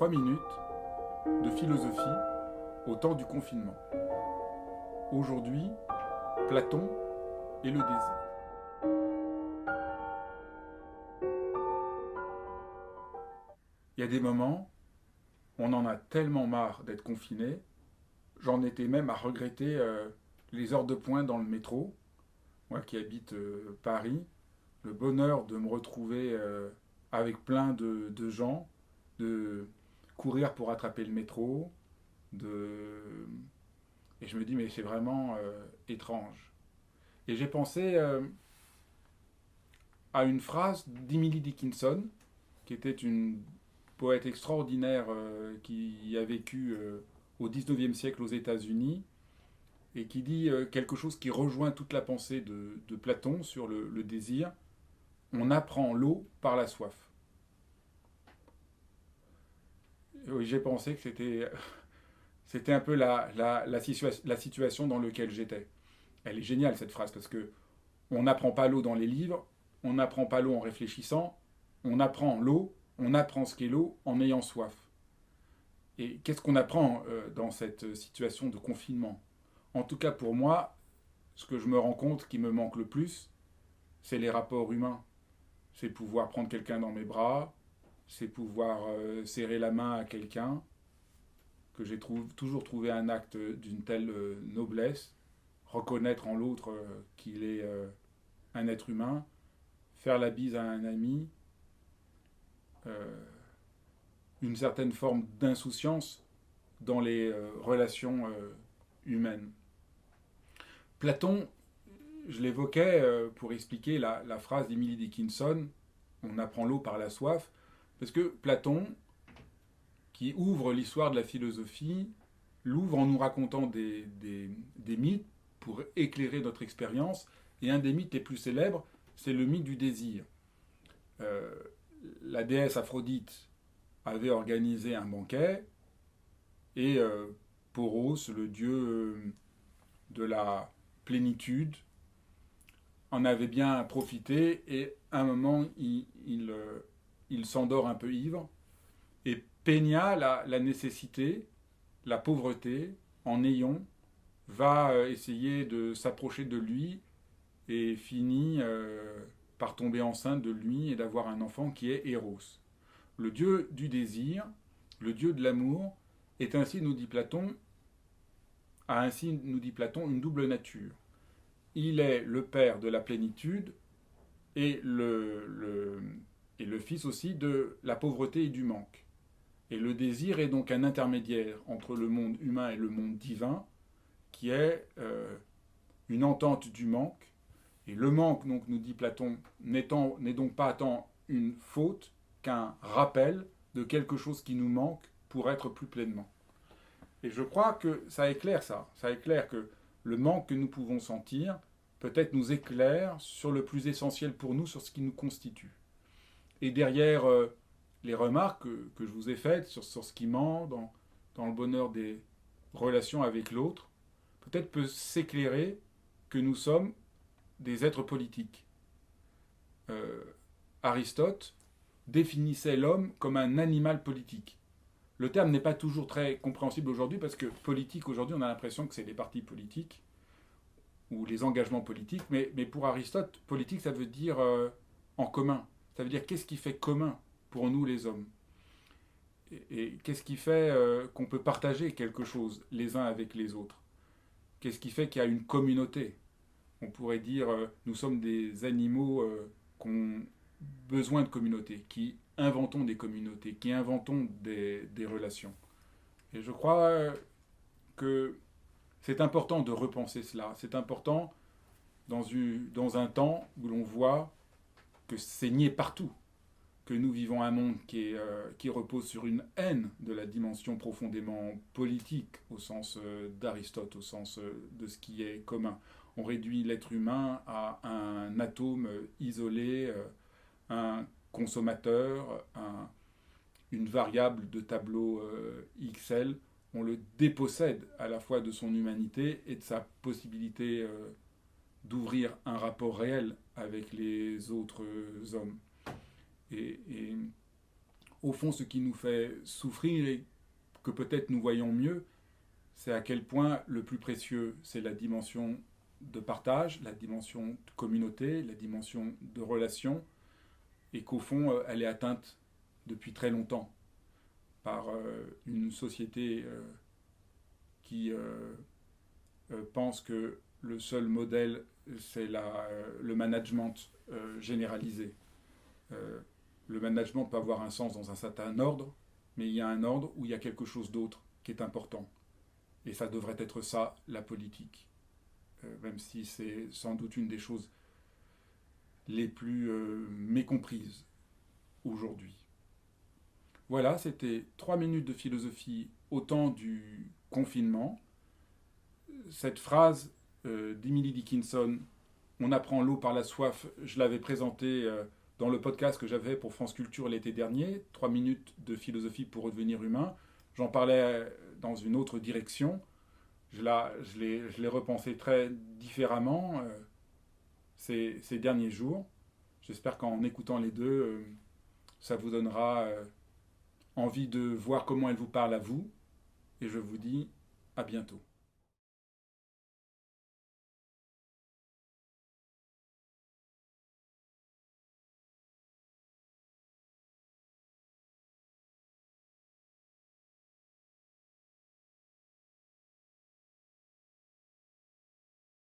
3 minutes de philosophie au temps du confinement. Aujourd'hui, Platon et le désir. Il y a des moments, on en a tellement marre d'être confiné, j'en étais même à regretter les heures de pointe dans le métro, moi qui habite Paris, le bonheur de me retrouver avec plein de gens, de courir pour attraper le métro, de... et je me dis mais c'est vraiment étrange. Et j'ai pensé à une phrase d'Emily Dickinson, qui était une poète extraordinaire qui a vécu au 19e siècle aux États-Unis et qui dit quelque chose qui rejoint toute la pensée de Platon sur le désir. On apprend l'eau par la soif. Et oui, j'ai pensé que c'était un peu la situation dans laquelle j'étais. Elle est géniale cette phrase parce que on n'apprend pas l'eau dans les livres, on n'apprend pas l'eau en réfléchissant, on apprend l'eau, on apprend ce qu'est l'eau en ayant soif. Et qu'est-ce qu'on apprend dans cette situation de confinement? En tout cas pour moi, ce que je me rends compte qui me manque le plus, c'est les rapports humains. C'est pouvoir prendre quelqu'un dans mes bras, c'est pouvoir serrer la main à quelqu'un, que j'ai toujours trouvé un acte d'une telle noblesse, reconnaître en l'autre qu'il est un être humain, faire la bise à un ami, une certaine forme d'insouciance dans les relations humaines. Platon, je l'évoquais pour expliquer la phrase d'Emily Dickinson, on apprend l'eau par la soif, parce que Platon, qui ouvre l'histoire de la philosophie, l'ouvre en nous racontant des mythes pour éclairer notre expérience, et un des mythes les plus célèbres, c'est le mythe du désir. Euh, la déesse Aphrodite avait organisé un banquet, et Poros, le dieu de la plénitude, en avait bien profité, et à un moment, il s'endort un peu ivre, et peigna la nécessité, la pauvreté, en ayant, va essayer de s'approcher de lui, et finit par tomber enceinte de lui et d'avoir un enfant qui est Eros. Le dieu du désir, le dieu de l'amour, est ainsi, nous dit Platon, a ainsi, nous dit Platon, une double nature. Il est le père de la plénitude et et le fils aussi de la pauvreté et du manque. Et le désir est donc un intermédiaire entre le monde humain et le monde divin, qui est une entente du manque. Et le manque, donc, nous dit Platon, n'est donc pas tant une faute qu'un rappel de quelque chose qui nous manque pour être plus pleinement. Et je crois que ça éclaire ça. Ça éclaire que le manque que nous pouvons sentir peut-être nous éclaire sur le plus essentiel pour nous, sur ce qui nous constitue. Et derrière les remarques que je vous ai faites sur ce qui manque dans le bonheur des relations avec l'autre, peut-être peut s'éclairer que nous sommes des êtres politiques. Euh, Aristote définissait l'homme comme un animal politique. Le terme n'est pas toujours très compréhensible aujourd'hui parce que politique, aujourd'hui, on a l'impression que c'est les partis politiques ou les engagements politiques, mais pour Aristote, politique, ça veut dire en commun. Ça veut dire qu'est-ce qui fait commun pour nous les hommes. Et qu'est-ce qui fait qu'on peut partager quelque chose les uns avec les autres. Qu'est-ce qui fait qu'il y a une communauté. On pourrait dire nous sommes des animaux qui ont besoin de communauté, qui inventons des communautés, qui inventons des relations. Et je crois que c'est important de repenser cela. C'est important dans un temps où l'on voit que c'est nié partout, que nous vivons un monde qui repose sur une haine de la dimension profondément politique, au sens d'Aristote, au sens de ce qui est commun. On réduit l'être humain à un atome isolé, un consommateur, une variable de tableau XL. On le dépossède à la fois de son humanité et de sa possibilité d'ouvrir un rapport réel avec les autres hommes. Et Au fond, ce qui nous fait souffrir et que peut-être nous voyons mieux, c'est à quel point le plus précieux, c'est la dimension de partage, la dimension de communauté, la dimension de relation, et qu'au fond, elle est atteinte depuis très longtemps par une société qui pense que le seul modèle, c'est le management généralisé. Le management peut avoir un sens dans un certain ordre, mais il y a un ordre où il y a quelque chose d'autre qui est important. Et ça devrait être ça, la politique. Même si c'est sans doute une des choses les plus mécomprises aujourd'hui. Voilà, c'était 3 minutes de philosophie au temps du confinement. Cette phrase d'Emily Dickinson, on apprend l'eau par la soif, je l'avais présentée dans le podcast que j'avais pour France Culture l'été dernier, 3 minutes de philosophie pour redevenir humain. J'en parlais dans une autre direction. Je l'ai repensé très différemment ces derniers jours. J'espère qu'en écoutant les deux, ça vous donnera envie de voir comment elle vous parle à vous. Et je vous dis à bientôt.